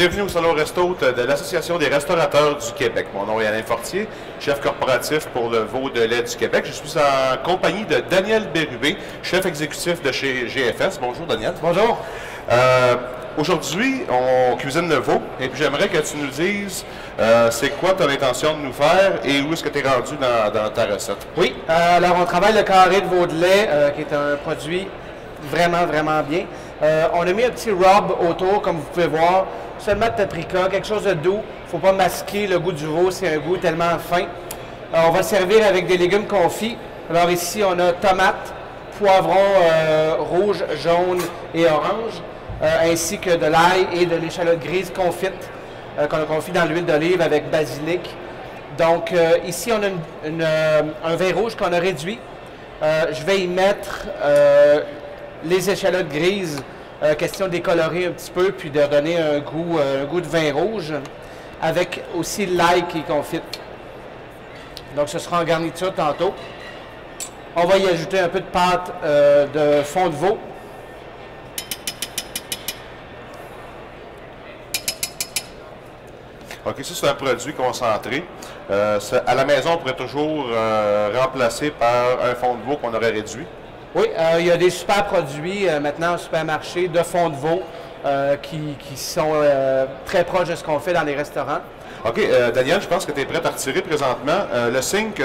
Bienvenue au Salon Resto de l'Association des restaurateurs du Québec. Mon nom est Alain Fortier, chef corporatif pour le veau de lait du Québec. Je suis en compagnie de Daniel Bérubé, chef exécutif de chez GFS. Bonjour Daniel. Bonjour. Aujourd'hui, on cuisine le veau et puis j'aimerais que tu nous dises c'est quoi ton intention de nous faire et où est-ce que tu es rendu dans ta recette. Oui, alors on travaille le carré de veau de lait qui est un produit vraiment bien. On a mis un petit rub autour, comme vous pouvez voir, seulement de paprika, quelque chose de doux. Il ne faut pas masquer le goût du veau, c'est un goût tellement fin. On va le servir avec des légumes confits. Alors ici, on a tomates, poivrons rouges, jaunes et oranges, ainsi que de l'ail et de l'échalote grise confite, qu'on a confit dans l'huile d'olive avec basilic. Donc ici, on a un vin rouge qu'on a réduit. Je vais y mettre les échalotes grises, question de décolorer un petit peu, puis de donner un goût de vin rouge, avec aussi l'ail qui est confite. Donc ce sera en garniture tantôt. On va y ajouter un peu de pâte de fond de veau. OK, ça c'est un produit concentré. À la maison, on pourrait toujours remplacer par un fond de veau qu'on aurait réduit. Oui, il y a des super produits maintenant au supermarché de fond de veau qui sont très proches de ce qu'on fait dans les restaurants. OK, Daniel, je pense que tu es prêt à retirer présentement. Le signe que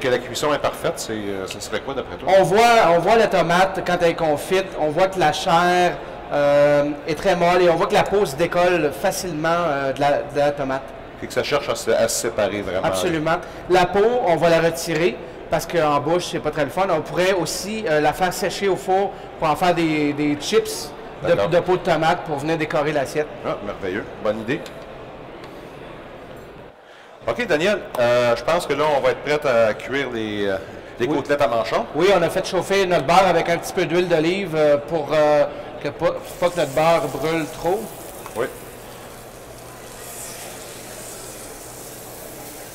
la cuisson est parfaite, ce serait quoi d'après toi? On voit la tomate quand elle est confite, on voit que la chair est très molle et on voit que la peau se décolle facilement de la tomate. Et que ça cherche à se séparer vraiment. Absolument. La peau, on va la retirer parce qu'en bouche, c'est pas très le fun. On pourrait aussi la faire sécher au four pour en faire des chips de peau de tomate pour venir décorer l'assiette. Ah, merveilleux. Bonne idée. OK, Daniel, je pense que là, on va être prêt à cuire les côtelettes à manchon. Oui, on a fait chauffer notre beurre avec un petit peu d'huile d'olive pour pas que notre beurre brûle trop. Oui.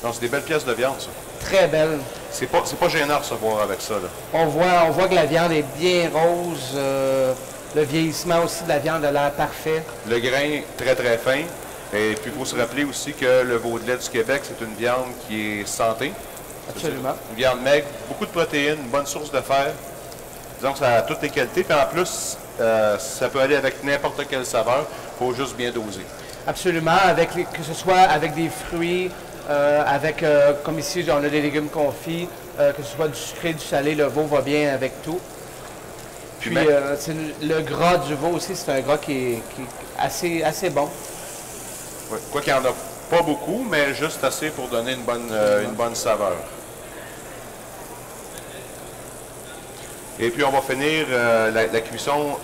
Non, c'est des belles pièces de viande, ça. Très belle. C'est pas gênant de recevoir avec ça, là. On voit que la viande est bien rose. Le vieillissement aussi de la viande a l'air parfait. Le grain, très fin. Et puis, il faut se rappeler aussi que le veau de lait du Québec, c'est une viande qui est santé. Absolument. Une viande maigre, beaucoup de protéines, une bonne source de fer. Disons que ça a toutes les qualités. Puis en plus, ça peut aller avec n'importe quelle saveur. Il faut juste bien doser. Absolument. Que ce soit avec des fruits, comme ici, on a des légumes confits, que ce soit du sucré, du salé, le veau va bien avec tout. Puis le gras du veau aussi, c'est un gras qui est assez bon. Oui. Quoi qu'il n'y en a pas beaucoup, mais juste assez pour donner une bonne saveur. Et puis on va finir la cuisson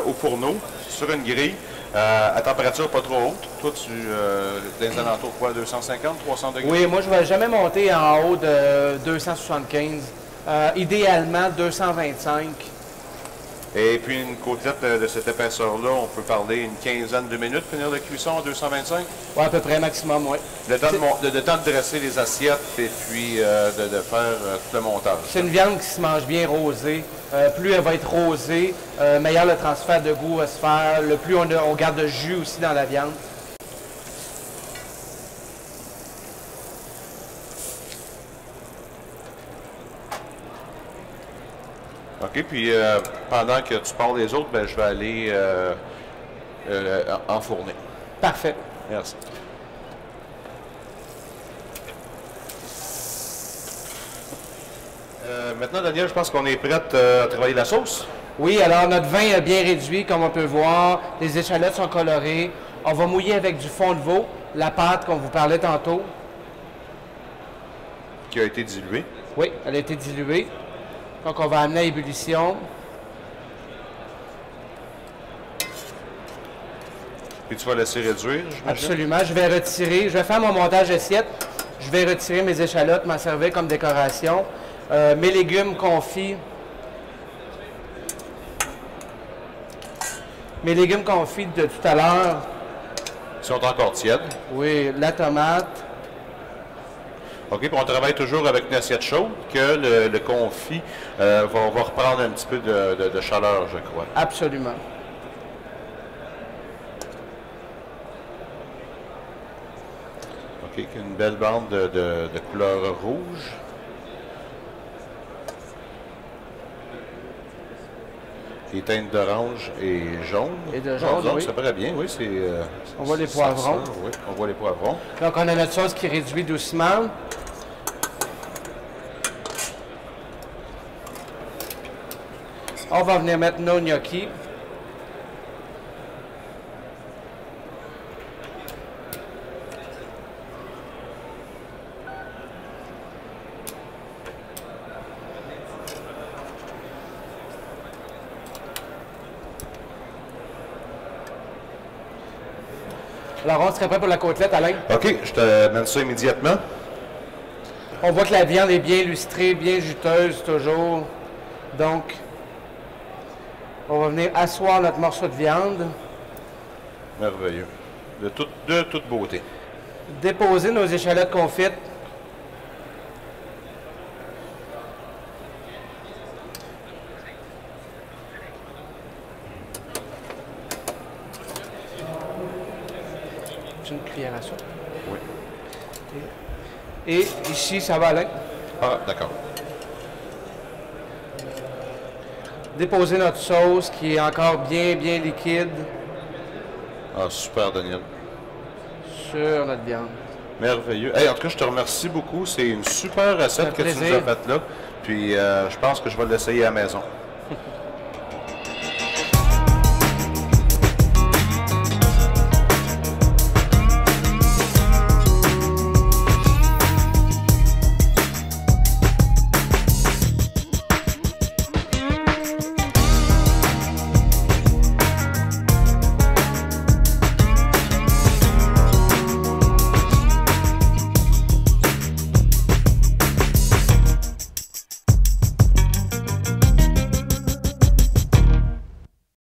au fourneau, sur une grille, à température pas trop haute. Toi, dans les alentours quoi, 250, 300 degrés? Oui, moi je ne vais jamais monter en haut de 275. Idéalement 225. Et puis une côtelette de cette épaisseur-là, on peut parler une quinzaine de minutes, finir la cuisson à 225? Oui, à peu près maximum, oui. Le temps de dresser les assiettes et puis de faire tout le montage. C'est une viande qui se mange bien rosée. Plus elle va être rosée, meilleur le transfert de goût va se faire. Le plus on garde de jus aussi dans la viande. OK, puis pendant que tu parles des autres, ben, je vais aller enfourner. Parfait. Merci. Maintenant, Daniel, je pense qu'on est prêt à travailler la sauce. Oui, alors notre vin est bien réduit, comme on peut voir. Les échalotes sont colorées. On va mouiller avec du fond de veau, la pâte qu'on vous parlait tantôt. Qui a été diluée. Oui, elle a été diluée. Donc, on va amener à ébullition. Puis tu vas laisser réduire, j'imagine? Absolument. Je vais faire mon montage assiette. Je vais retirer mes échalotes, m'en servir comme décoration. Mes légumes confits. Mes légumes confits de tout à l'heure. Ils sont encore tièdes. Oui, la tomate. OK, puis on travaille toujours avec une assiette chaude que le confit va reprendre un petit peu de chaleur, je crois. Absolument. OK, une belle bande de couleur rouge. Les teintes d'orange et jaune. Et de jaune, donc, oui. ça paraît bien, oui. On voit les poivrons. Oui, on voit les poivrons. Donc, on a notre sauce qui réduit doucement. On va venir mettre nos gnocchis. Alors, on serait prêt pour la côtelette, Alain? OK, je te mène ça immédiatement. On voit que la viande est bien lustrée, bien juteuse toujours. Donc, on va venir asseoir notre morceau de viande. Merveilleux. De toute beauté. Déposer nos échalotes confites. Une cuillère à soupe. Oui. Et ici, ça va, Alain. Ah, d'accord. Déposer notre sauce qui est encore bien, bien liquide Ah, super, Daniel. sur notre viande. Merveilleux. Hey, en tout cas, je te remercie beaucoup. C'est une super recette que tu nous as plaisir. faite là. Puis, je pense que je vais l'essayer à la maison.